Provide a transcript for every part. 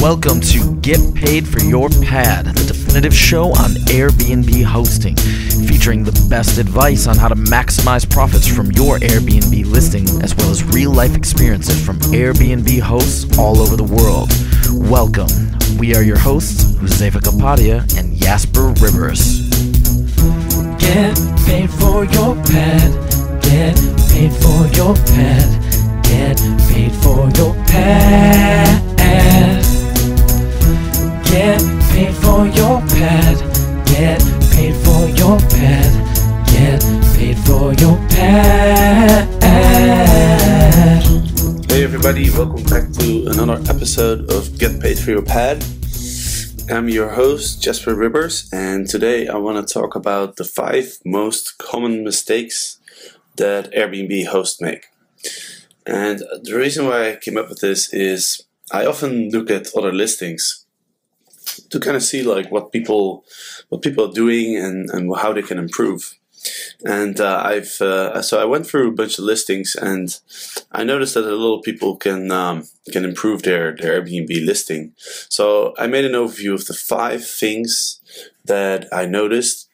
Welcome to Get Paid for Your Pad, the definitive show on Airbnb hosting, featuring the best advice on how to maximize profits from your Airbnb listing, as well as real-life experiences from Airbnb hosts all over the world. Welcome. We are your hosts, Josefa Kapadia and Jasper Rivers. Get paid for your pad. Get paid for your pad. Get paid for your pad. Get paid for your pad. Get paid for your pad. Get paid for your pad. Hey everybody, welcome back to another episode of Get Paid for Your Pad. I'm your host, Jasper Rivers, and today I want to talk about the 5 most common mistakes that Airbnb hosts make. And the reason why I came up with this is I often look at other listings to kind of see like what people are doing and how they can improve. And so I went through a bunch of listings, and I noticed that a lot of people can improve their Airbnb listing. So I made an overview of the 5 things that I noticed,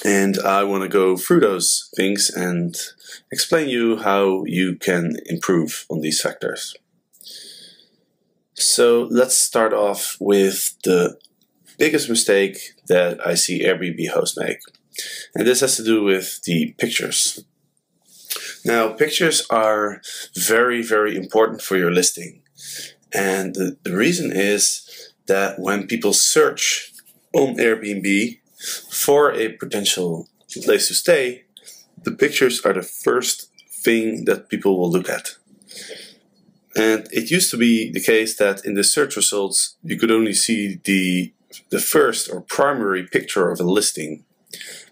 and I want to go through those things and explain you how you can improve on these factors. So let's start off with the biggest mistake that I see Airbnb hosts make. And this has to do with the pictures. Now, pictures are very, very important for your listing. And the reason is that when people search on Airbnb for a potential place to stay, the pictures are the first thing that people will look at. And it used to be the case that in the search results, you could only see the first or primary picture of a listing.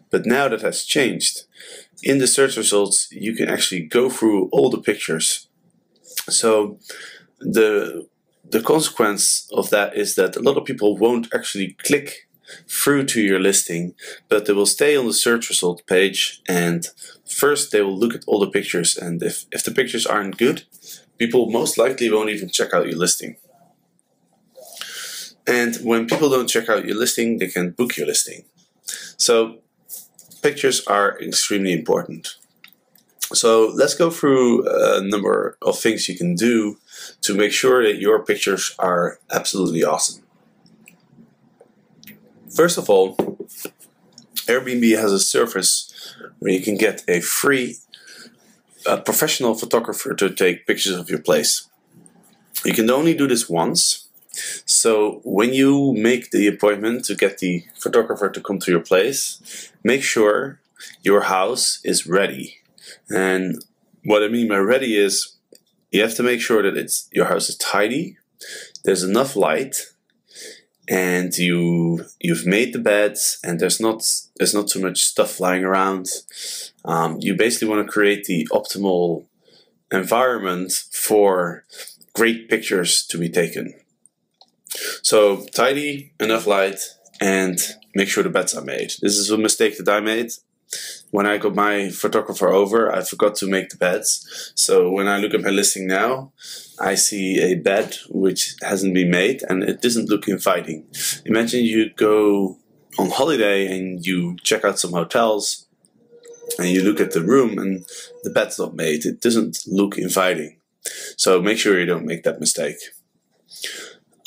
But now that has changed. In the search results, you can actually go through all the pictures. So the consequence of that is that a lot of people won't actually click through to your listing, but they will stay on the search result page, and first they will look at all the pictures, and if the pictures aren't good, people most likely won't even check out your listing. And when people don't check out your listing, they can book your listing. So pictures are extremely important. So let's go through a number of things you can do to make sure that your pictures are absolutely awesome. First of all, Airbnb has a service where you can get a free professional photographer to take pictures of your place. You can only do this once. So when you make the appointment to get the photographer to come to your place, make sure your house is ready. And what I mean by ready is you have to make sure that your house is tidy, there's enough light, and you've made the beds, and there's not too much stuff lying around. You basically want to create the optimal environment for great pictures to be taken. So tidy, enough light, and make sure the beds are made. This is a mistake that I made. When I got my photographer over, I forgot to make the beds. So when I look at my listing now, I see a bed which hasn't been made, and it doesn't look inviting. Imagine you go on holiday and you check out some hotels and you look at the room and the bed's not made. It doesn't look inviting. So make sure you don't make that mistake.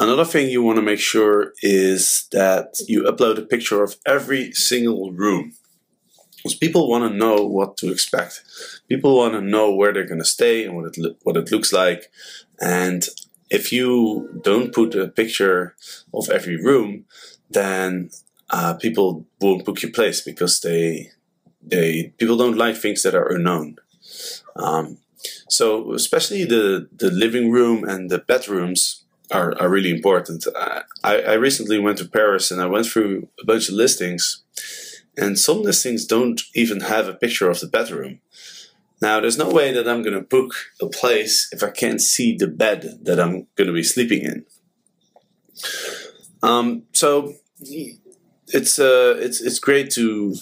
Another thing you want to make sure is that you upload a picture of every single room. Because people want to know what to expect. People want to know where they're going to stay and what it looks like. And if you don't put a picture of every room, then people won't book your place, because people don't like things that are unknown. So especially the living room and the bedrooms are really important. I recently went to Paris and I went through a bunch of listings, and some listings don't even have a picture of the bedroom. Now, there's no way that I'm going to book a place if I can't see the bed that I'm going to be sleeping in. So it's great to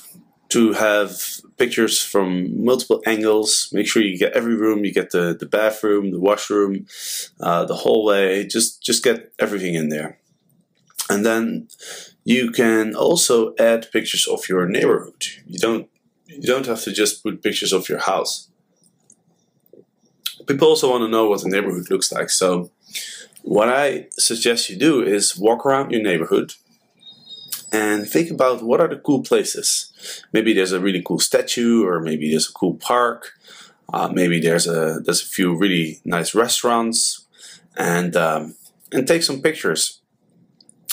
have pictures from multiple angles. Make sure you get every room. You get the bathroom, the washroom, the hallway. Just get everything in there. And then you can also add pictures of your neighborhood. You don't have to just put pictures of your house. People also want to know what the neighborhood looks like. So what I suggest you do is walk around your neighborhood and think about what are the cool places. Maybe there's a really cool statue, or maybe there's a cool park. Maybe there's a few really nice restaurants, and take some pictures.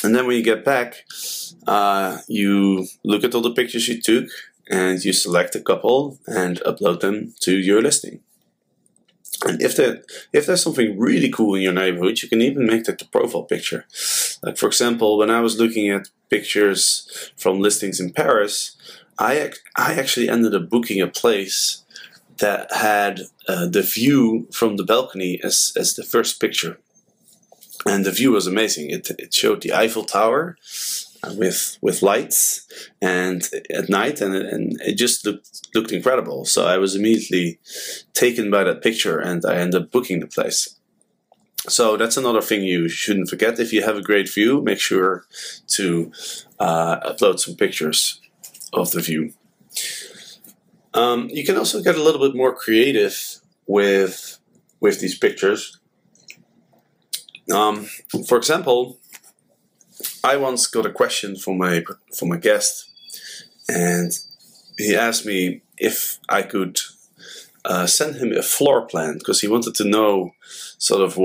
And then when you get back, you look at all the pictures you took, and you select a couple and upload them to your listing. And if there's something really cool in your neighborhood, you can even make that the profile picture. Like, for example, when I was looking at pictures from listings in Paris, I actually ended up booking a place that had the view from the balcony as the first picture. And the view was amazing. It showed the Eiffel Tower with lights and at night, and it just looked incredible. So I was immediately taken by that picture, and I ended up booking the place. So that's another thing you shouldn't forget. If you have a great view, make sure to upload some pictures of the view. You can also get a little bit more creative with these pictures. For example, I once got a question from a guest, and he asked me if I could send him a floor plan, because he wanted to know sort of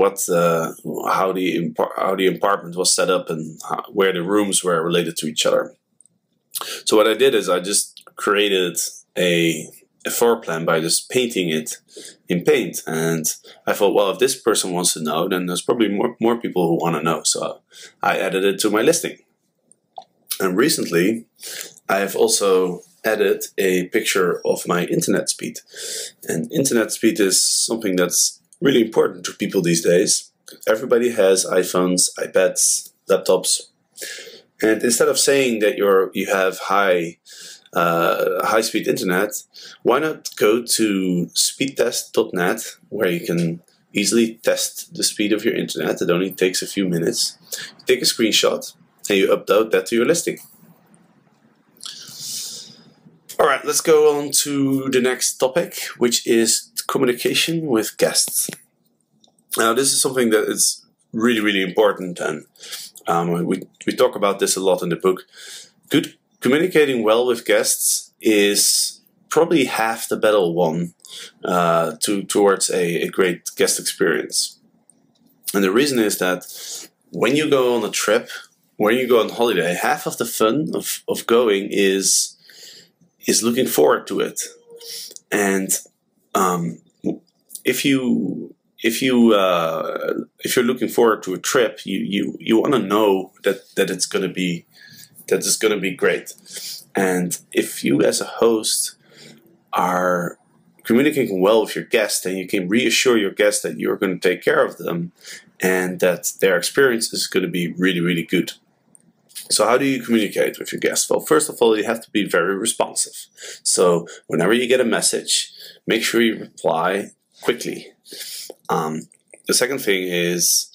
how the apartment was set up and where the rooms were related to each other. So what I did is I just created a floor plan by just painting it in Paint, and I thought, well, if this person wants to know, then there's probably more people who want to know. So I added it to my listing. And recently, I have also added a picture of my internet speed. And internet speed is something that's really important to people these days. Everybody has iPhones, iPads, laptops, and instead of saying that you have high-speed internet, why not go to speedtest.net, where you can easily test the speed of your internet. It only takes a few minutes. You take a screenshot and you upload that to your listing. Alright, let's go on to the next topic, which is communication with guests. Now, this is something that is really, really important, and we talk about this a lot in the book. Communicating well with guests is probably half the battle won towards a great guest experience. And the reason is that when you go on a trip, when you go on holiday, half of the fun of going is looking forward to it. And if you're looking forward to a trip, you want to know that it's going to be great. And if you as a host are communicating well with your guests, then you can reassure your guests that you're going to take care of them and that their experience is going to be really, really good. So how do you communicate with your guests? Well, first of all, you have to be very responsive. So whenever you get a message, make sure you reply quickly. The second thing is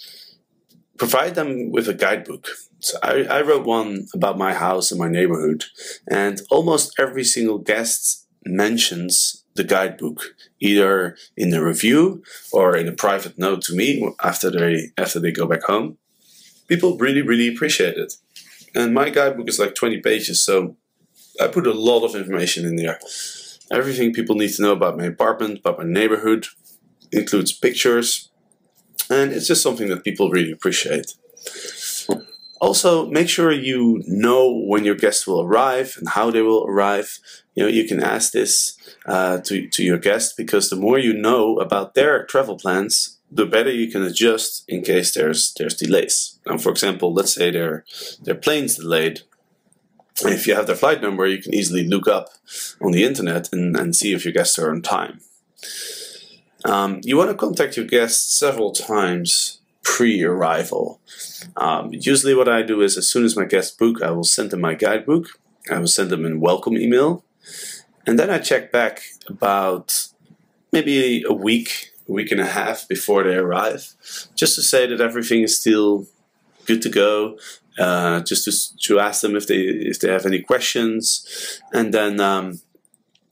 provide them with a guidebook. So I wrote one about my house and my neighborhood, and almost every single guest mentions the guidebook, either in the review or in a private note to me after they go back home. People really, really appreciate it. And my guidebook is like 20 pages, so I put a lot of information in there. Everything people need to know about my apartment, about my neighborhood, includes pictures, and it's just something that people really appreciate. Also, make sure you know when your guests will arrive and how they will arrive. You can ask this to your guests, because the more you know about their travel plans, the better you can adjust in case there's delays. Now, for example, let's say their plane's delayed. If you have their flight number, you can easily look up on the internet and see if your guests are on time. You want to contact your guests several times pre-arrival. Usually what I do is, as soon as my guests book, I will send them my guidebook. I will send them a welcome email. And then I check back about maybe a week and a half before they arrive, just to say that everything is still good to go, just to ask them if they have any questions. And then I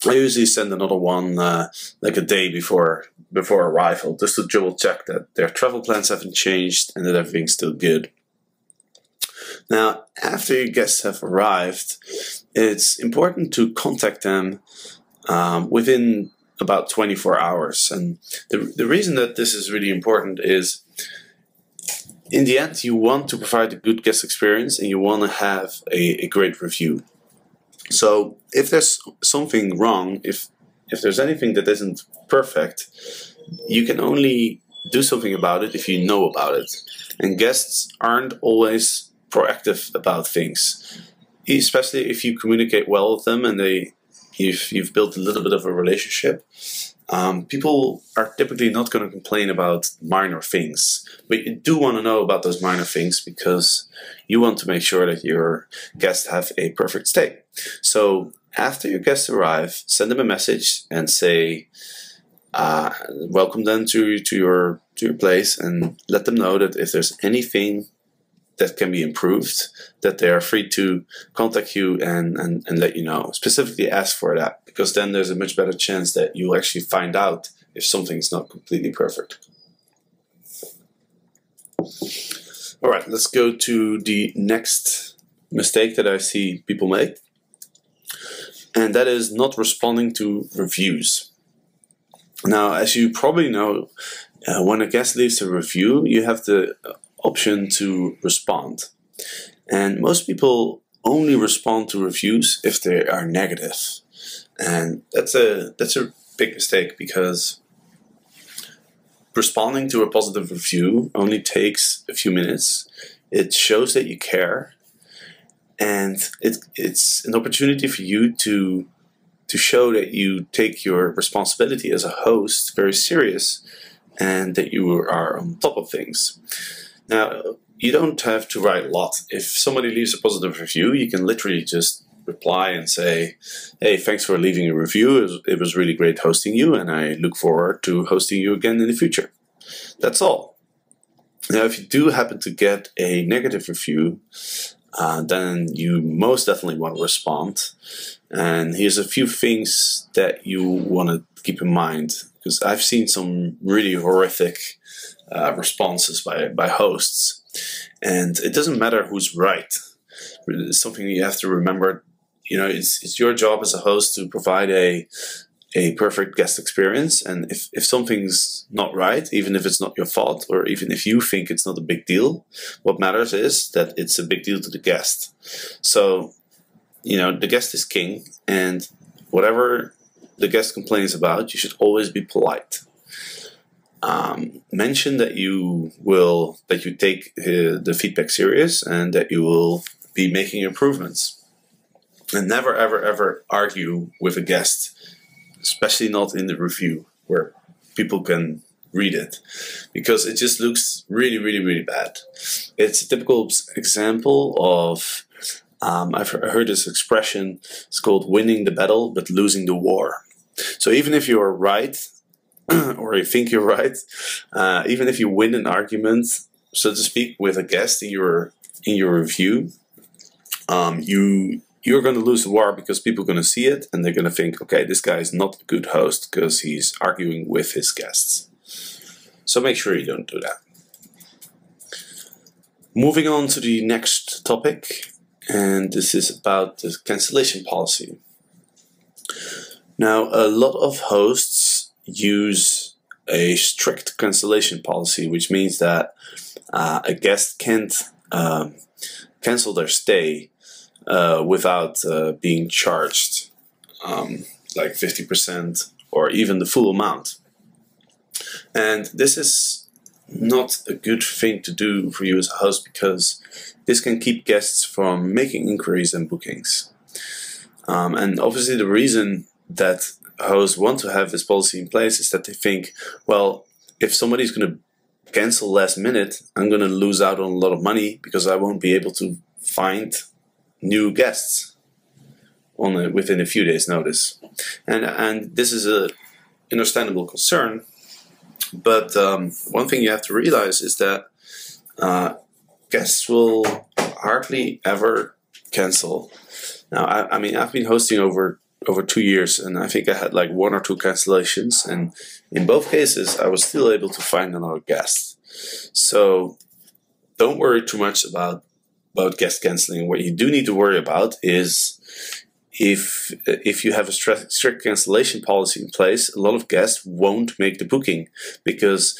usually send another one like a day before arrival, just to double check that their travel plans haven't changed and that everything's still good. Now, after your guests have arrived, it's important to contact them within about 24 hours. And the reason that this is really important is, in the end, you want to provide a good guest experience and you want to have a great review. So if there's something wrong, if there's anything that isn't perfect, you can only do something about it if you know about it. And guests aren't always proactive about things, especially if you communicate well with them and you've built a little bit of a relationship. People are typically not going to complain about minor things, but you do want to know about those minor things because you want to make sure that your guests have a perfect stay. So after your guests arrive, send them a message and say, welcome them to your place, and let them know that if there's anything that can be improved, that they are free to contact you and let you know. Specifically ask for that, because then there's a much better chance that you'll actually find out if something is not completely perfect. All right, let's go to the next mistake that I see people make, and that is not responding to reviews. Now, as you probably know, when a guest leaves a review, you have the option to respond. And most people only respond to reviews if they are negative. And that's a big mistake, because responding to a positive review only takes a few minutes. It shows that you care, and it's an opportunity for you to show that you take your responsibility as a host very serious and that you are on top of things. Now, you don't have to write a lot. If somebody leaves a positive review, you can literally just reply and say, hey, thanks for leaving a review. It was really great hosting you, and I look forward to hosting you again in the future. That's all. Now, if you do happen to get a negative review, then you most definitely want to respond. And here's a few things that you want to keep in mind, because I've seen some really horrific responses by hosts, and it doesn't matter who's right. It's something you have to remember. You know, it's your job as a host to provide a perfect guest experience, and if something's not right, even if it's not your fault, or even if you think it's not a big deal, what matters is that it's a big deal to the guest. So, you know, the guest is king, and whatever the guest complains about, you should always be polite. Mention that you take the feedback serious and that you will be making improvements. And never, ever, ever argue with a guest, especially not in the review where people can read it, because it just looks really, really, really bad. It's a typical example of, I've heard this expression, it's called winning the battle but losing the war. So even if you're right, or you think you're right, even if you win an argument, so to speak, with a guest in your review, you're going to lose the war, because people are going to see it and they're going to think, okay, this guy is not a good host because he's arguing with his guests. So make sure you don't do that. Moving on to the next topic, and this is about the cancellation policy. Now, a lot of hosts use a strict cancellation policy, which means that a guest can't cancel their stay without being charged like 50% or even the full amount. And this is not a good thing to do for you as a host, because this can keep guests from making inquiries and bookings. And obviously the reason that hosts want to have this policy in place is that they think, well, if somebody's going to cancel last minute, I'm going to lose out on a lot of money because I won't be able to find new guests within a few days' notice. And this is a understandable concern. But one thing you have to realize is that guests will hardly ever cancel. Now, I mean, I've been hosting over 2 years, and I think I had like 1 or 2 cancellations, and in both cases, I was still able to find another guest. So don't worry too much about guest canceling. What you do need to worry about is if you have a strict cancellation policy in place, a lot of guests won't make the booking because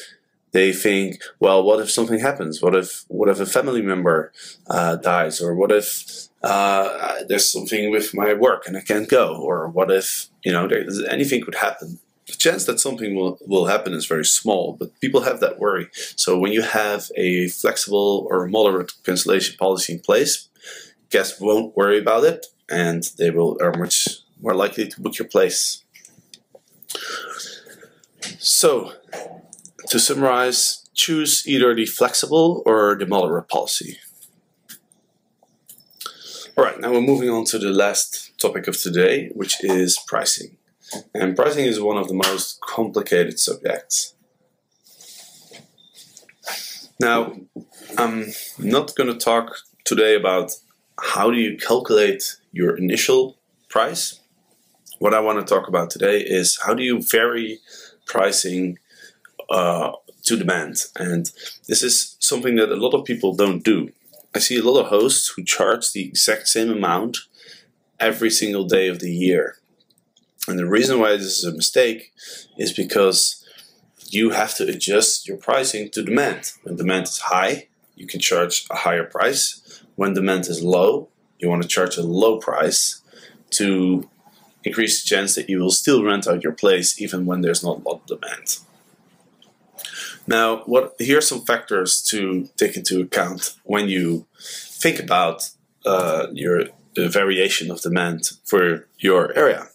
they think, well, what if something happens? What if a family member dies? Or what if there's something with my work and I can't go? Or what if, anything could happen? The chance that something will happen is very small, but people have that worry. So when you have a flexible or moderate cancellation policy in place, guests won't worry about it, and they are much more likely to book your place. So, to summarize, choose either the flexible or the moderate policy. Alright, now we're moving on to the last topic of today, which is pricing. And pricing is one of the most complicated subjects. Now, I'm not going to talk today about how do you calculate your initial price. What I want to talk about today is how do you vary pricing to demand. And this is something that a lot of people don't do. I see a lot of hosts who charge the exact same amount every single day of the year. And the reason why this is a mistake is because you have to adjust your pricing to demand. When demand is high, you can charge a higher price. When demand is low, you want to charge a low price to increase the chance that you will still rent out your place even when there's not a lot of demand. Now, here are some factors to take into account when you think about the variation of demand for your area.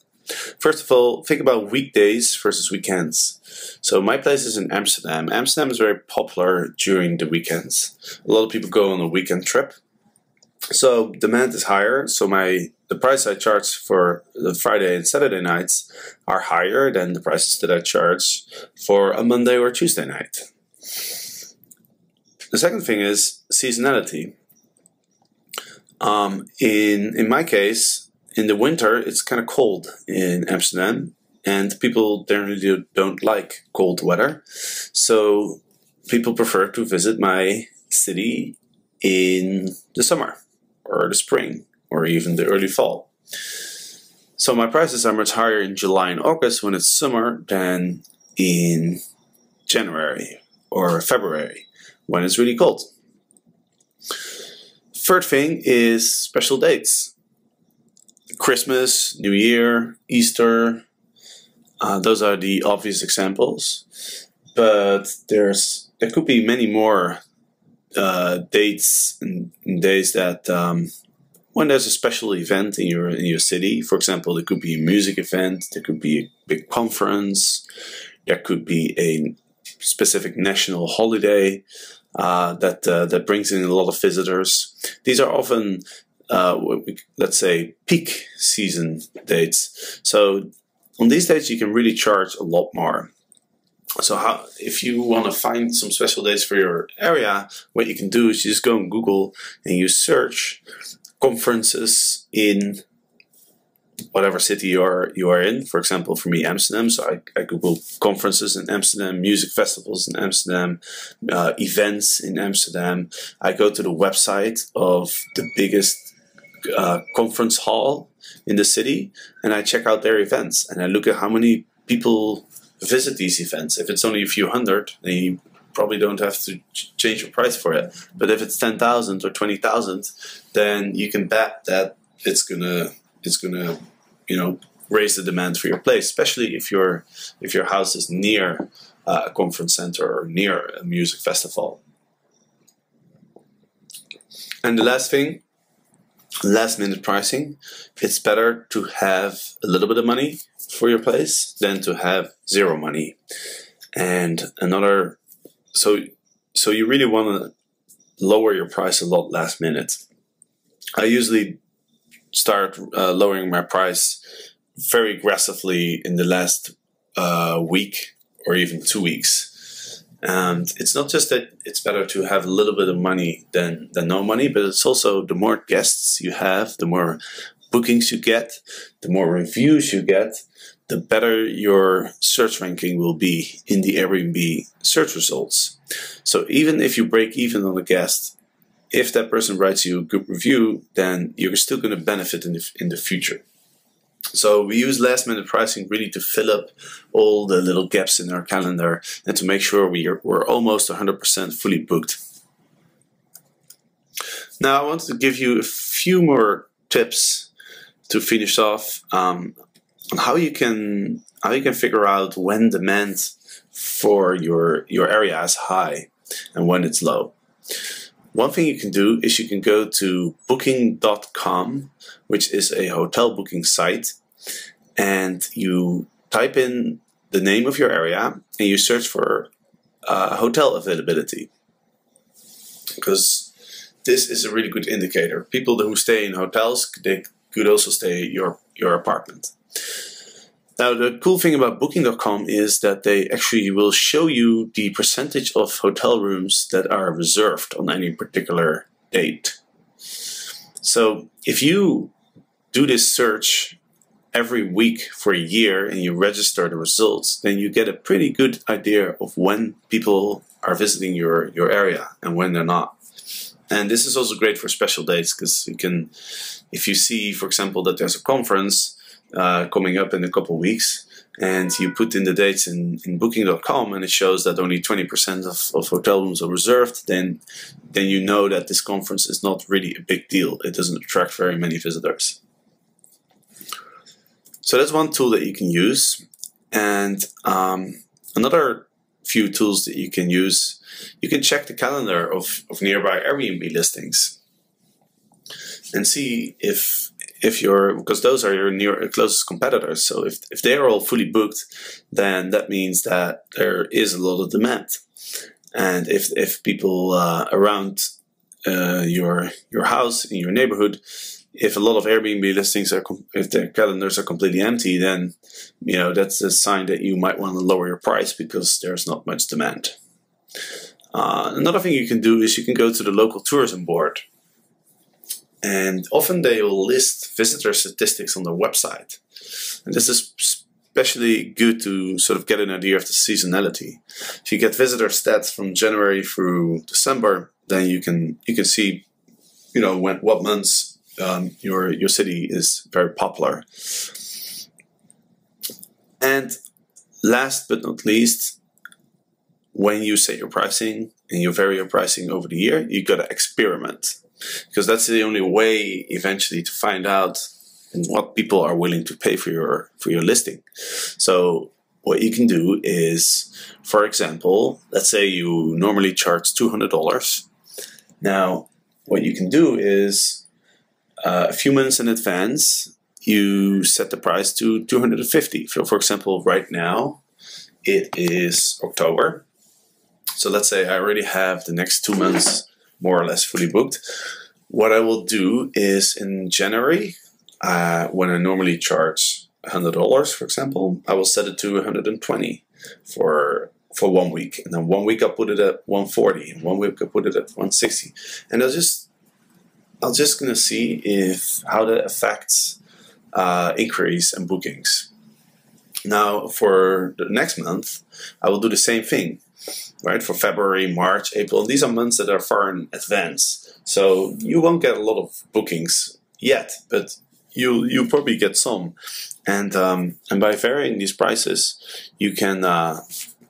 First of all, think about weekdays versus weekends. So my place is in Amsterdam. Amsterdam is very popular during the weekends. A lot of people go on a weekend trip. So demand is higher, so the price I charge for the Friday and Saturday nights are higher than the prices that I charge for a Monday or Tuesday night. The second thing is seasonality. In my case, in the winter, it's kind of cold in Amsterdam, and people generally don't like cold weather. So people prefer to visit my city in the summer, or the spring, or even the early fall. So my prices are much higher in July and August when it's summer than in January or February when it's really cold. Third thing is special dates. Christmas, New Year, Easter, those are the obvious examples. But there could be many more dates and days that when there's a special event in your city. For example, there could be a music event, there could be a big conference, there could be a specific national holiday that brings in a lot of visitors. These are often let's say peak season dates. So on these dates you can really charge a lot more. So if you want to find some special dates for your area, what you can do is you just go on Google and you search conferences in whatever city you are in. For example, for me, Amsterdam. So I Google conferences in Amsterdam, music festivals in Amsterdam, events in Amsterdam. I go to the website of the biggest conference hall in the city, and I check out their events, and I look at how many people visit these events. If it's only a few hundred, then you probably don't have to change your price for it. But if it's 10,000 or 20,000, then you can bet that it's gonna raise the demand for your place, especially if your house is near a conference center or near a music festival. And the last thing, last minute pricing. It's better to have a little bit of money for your place than to have zero money. And so you really want to lower your price a lot last minute. I usually start lowering my price very aggressively in the last week or even 2 weeks. And it's not just that it's better to have a little bit of money than no money, but it's also the more guests you have, the more bookings you get, the more reviews you get, the better your search ranking will be in the Airbnb search results. So even if you break even on a guest, if that person writes you a good review, then you're still going to benefit in the future. So we use last minute pricing really to fill up all the little gaps in our calendar and to make sure we're almost 100% fully booked. Now I want to give you a few more tips to finish off on how you can figure out when demand for your area is high and when it's low. One thing you can do is you can go to booking.com, which is a hotel booking site, and you type in the name of your area and you search for hotel availability, because this is a really good indicator. People who stay in hotels, they could also stay at your apartment. Now, the cool thing about Booking.com is that they actually will show you the percentage of hotel rooms that are reserved on any particular date. So if you do this search every week for a year and you register the results, then you get a pretty good idea of when people are visiting your area and when they're not. And this is also great for special dates, because you can, if you see, for example, that there's a conference coming up in a couple of weeks, and you put in the dates in Booking.com, and it shows that only 20% of hotel rooms are reserved, then you know that this conference is not really a big deal. It doesn't attract very many visitors. So that's one tool that you can use. And another few tools that you can use, you can check the calendar of nearby Airbnb listings and see if because those are your closest competitors. So if they are all fully booked, then that means that there is a lot of demand. And if people around your house, in your neighborhood, if a lot of Airbnb listings if their calendars are completely empty, then that's a sign that you might want to lower your price because there's not much demand. Another thing you can do is you can go to the local tourism board. And often they will list visitor statistics on their website. And this is especially good to sort of get an idea of the seasonality. If you get visitor stats from January through December, then you can see, what months your city is very popular. And last but not least, when you set your pricing and you vary your pricing over the year, you got to experiment. Because that's the only way eventually to find out what people are willing to pay for your listing. So what you can do is, for example, let's say you normally charge $200. Now, what you can do is a few months in advance, you set the price to $250. So, for example, right now it is October. So let's say I already have the next 2 months more or less fully booked. What I will do is in January, when I normally charge $100, for example, I will set it to $120 for 1 week, and then 1 week I'll put it at $140, and 1 week I'll put it at $160, and I'll just gonna see how that affects inquiries and bookings. Now for the next month, I will do the same thing. Right, for February, March, April. These are months that are far in advance, so you won't get a lot of bookings yet, but you'll probably get some. And by varying these prices, you can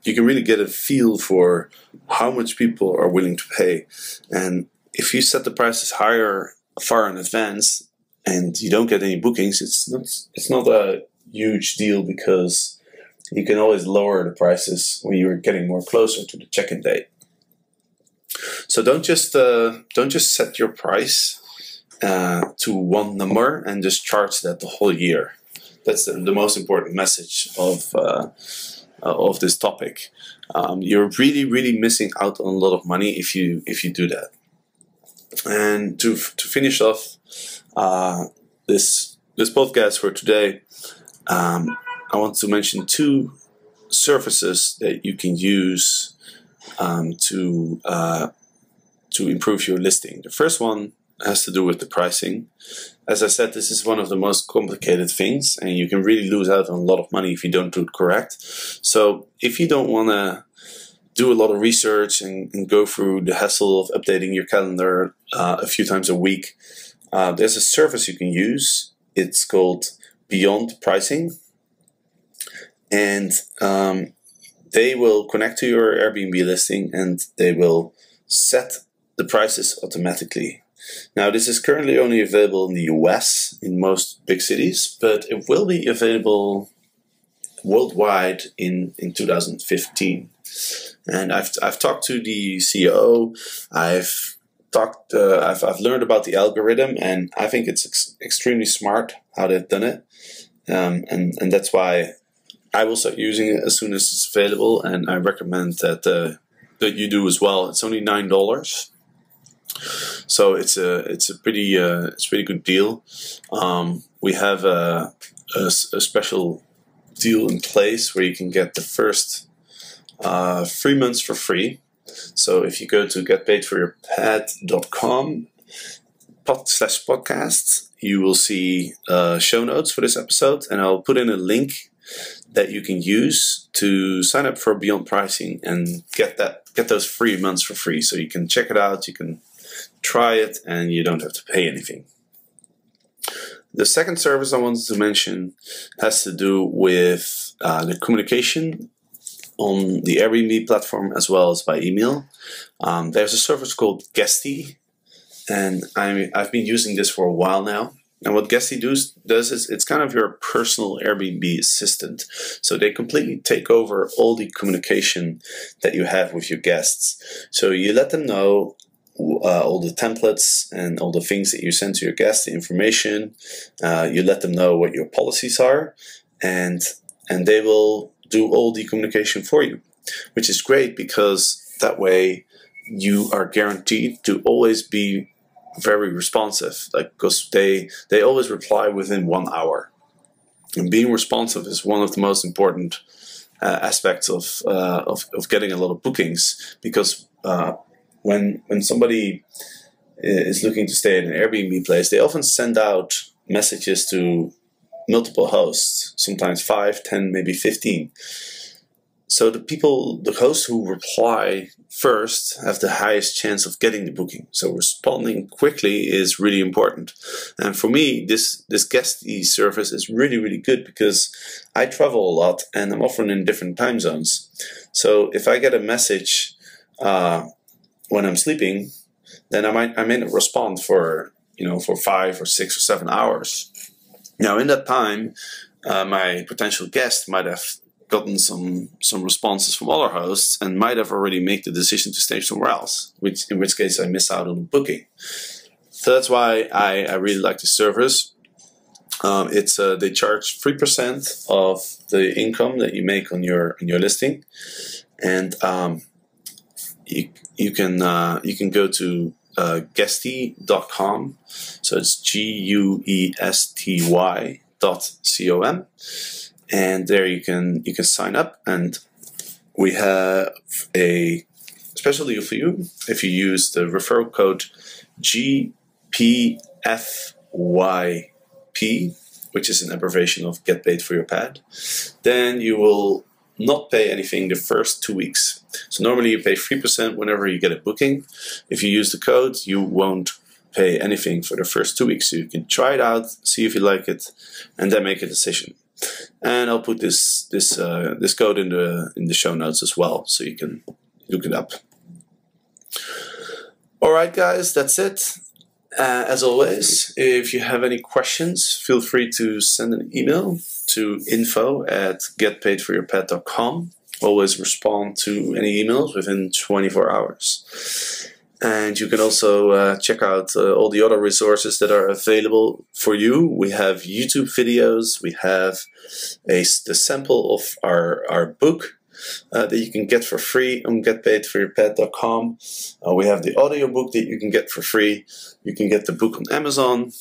really get a feel for how much people are willing to pay. And if you set the prices higher far in advance and you don't get any bookings, it's not a huge deal, because you can always lower the prices when you're getting more closer to the check-in date. So don't just set your price to one number and just charge that the whole year. That's the most important message of this topic. You're really missing out on a lot of money if you do that. And to finish off this podcast for today, I want to mention two services that you can use to improve your listing. The first one has to do with the pricing. As I said, this is one of the most complicated things, and you can really lose out on a lot of money if you don't do it correct. So if you don't want to do a lot of research and go through the hassle of updating your calendar a few times a week, there's a service you can use. It's called Beyond Pricing, and they will connect to your Airbnb listing and they will set the prices automatically. Now, this is currently only available in the US, in most big cities, but it will be available worldwide in 2015. And I've talked to the CEO. I've learned about the algorithm, and I think it's extremely smart how they've done it. And that's why I will start using it as soon as it's available, and I recommend that you do as well. It's only $9. So it's a pretty good deal. We have a special deal in place where you can get the first 3 months for free. So if you go to getpaidforyourpad.com/podcast, you will see show notes for this episode, and I'll put in a link that you can use to sign up for Beyond Pricing and get those 3 months for free. So you can check it out, you can try it, and you don't have to pay anything. The second service I wanted to mention has to do with the communication on the Airbnb platform as well as by email. There's a service called Guesty, and I've been using this for a while now. And what Guesty does is it's kind of your personal Airbnb assistant. So they completely take over all the communication that you have with your guests. So you let them know all the templates and all the things that you send to your guests, the information. You let them know what your policies are, and they will do all the communication for you, which is great because that way you are guaranteed to always be very responsive, because they always reply within 1 hour. And being responsive is one of the most important aspects of getting a lot of bookings, because when somebody is looking to stay at an Airbnb place, they often send out messages to multiple hosts, sometimes 5, 10, maybe 15. So the hosts who reply first have the highest chance of getting the booking. So responding quickly is really important. And for me, this Guesty service is really, really good because I travel a lot and I'm often in different time zones. So if I get a message when I'm sleeping, then I may not respond for 5 or 6 or 7 hours. Now, in that time, my potential guest might have gotten some responses from other hosts and might have already made the decision to stay somewhere else, in which case I miss out on the booking. So that's why I really like the service. They charge 3% of the income that you make on your listing, and you can go to Guesty.com. So it's GUESTY.com, and there you can sign up, and we have a special deal for you if you use the referral code GPFYP, which is an abbreviation of Get Paid for Your Pad. Then you will not pay anything the first 2 weeks. So normally you pay 3% whenever you get a booking. If you use the code, you won't pay anything for the first 2 weeks. So you can try it out, see if you like it, and then make a decision. And I'll put this code in the show notes as well, so you can look it up. All right, guys, that's it. As always, if you have any questions, feel free to send an email to info@getpaidforyourpad.com. Always respond to any emails within 24 hours. And you can also check out all the other resources that are available for you. We have YouTube videos. We have the sample of our book that you can get for free on getpaidforyourpad.com. We have the audiobook that you can get for free. You can get the book on Amazon.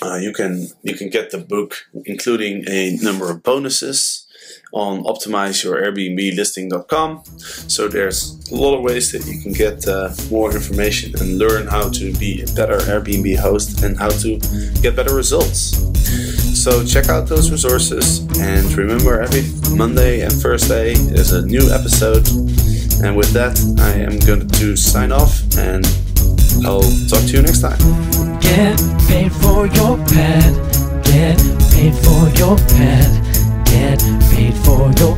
You can get the book, including a number of bonuses, on optimizeyourairbnblisting.com. So there's a lot of ways that you can get more information and learn how to be a better Airbnb host and how to get better results. So check out those resources, and remember, every Monday and Thursday is a new episode. And with that, I am going to sign off, and I'll talk to you next time. Get paid for your pad. Get paid for your pad. Get paid for your